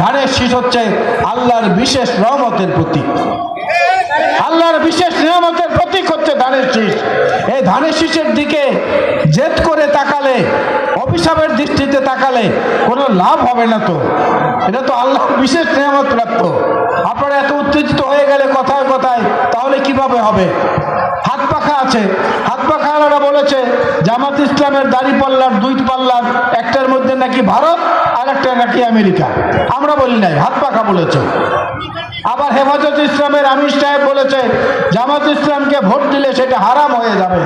ধানের শীষ হচ্ছে আল্লাহর বিশেষ রহমতের প্রতীক। আল্লাহর বিশেষ নিয়ামতের প্রতীক হচ্ছে ধানের শীষ। এই ধানের শীষের দিকে জেদ করে তাকালে, অভিশাপের দৃষ্টিতে তাকালে কোনো লাভ হবে না। তো এটা তো আল্লাহর বিশেষ নিয়ামত প্রাপ্ত। আপনারা এত উত্তেজিত হয়ে গেলে কথায় কথায়, তাহলে কিভাবে হবে? হাত পাখা আছে, হাত পাখাওয়ালারা বলেছে জামাত ইসলামের দাড়ি পাল্লার দুই পাল্লার একটার মধ্যে নাকি ভারত আর একটা নাকি আমেরিকা। আমরা বলি নাই, হাত পাখা বলেছে। আবার হেফাজত ইসলামের আমির সাহেব বলেছে জামাত ইসলামকে ভোট দিলে সেটা হারাম হয়ে যাবে,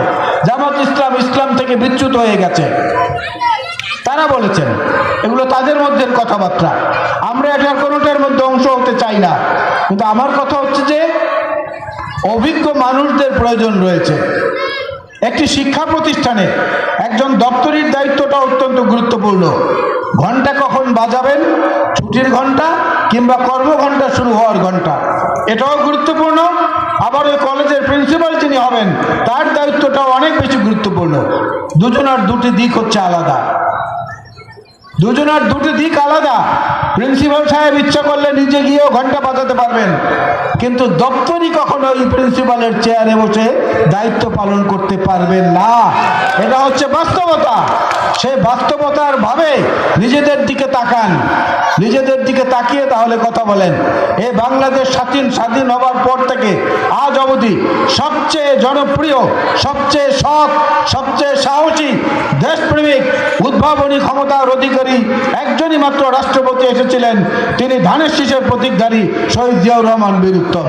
জামাত ইসলাম ইসলাম থেকে বিচ্যুত হয়ে গেছে। তারা বলেছেন, এগুলো তাদের মধ্যে কথাবার্তা। আমরা এটার কোনোটার মধ্যে অংশ হতে চাই না। কিন্তু আমার কথা হচ্ছে যে অভিজ্ঞ মানুষদের প্রয়োজন রয়েছে। একটি শিক্ষা প্রতিষ্ঠানে একজন দপ্তরির দায়িত্বটা অত্যন্ত গুরুত্বপূর্ণ। ঘন্টা কখন বাজাবেন, ছুটির ঘন্টা কিংবা কর্মঘণ্টা শুরু হওয়ার ঘন্টা, এটাও গুরুত্বপূর্ণ। আবার ওই কলেজের প্রিন্সিপাল যিনি হবেন তার দায়িত্বটাও অনেক বেশি গুরুত্বপূর্ণ। দুজনার দুটি দিক হচ্ছে আলাদা, দুজনার দুটি দিক আলাদা। প্রিন্সিপাল সাহেব ইচ্ছা করলে নিজে গিয়েও ঘন্টা বাজাতে পারবেন, কিন্তু দপ্তরি কখনো ওই প্রিন্সিপালের চেয়ারে বসে দায়িত্ব পালন করতে পারবেন না। এটা হচ্ছে বাস্তবতা। সেই বাস্তবতার ভাবে নিজেদের দিকে তাকান, নিজেদের দিকে তাকিয়ে তাহলে কথা বলেন। এই বাংলাদেশ স্বাধীন হবার পর থেকে আজ অবধি সবচেয়ে জনপ্রিয়, সবচেয়ে সৎ, সবচেয়ে সাহসী, দেশপ্রেমিক, উদ্ভাবনী ক্ষমতার অধিকারী একজনই মাত্র রাষ্ট্রপতি এসেছিলেন। তিনি ধানের শীষের প্রতীকধারী শহীদ জিয়াউর রহমান বীর উত্তম।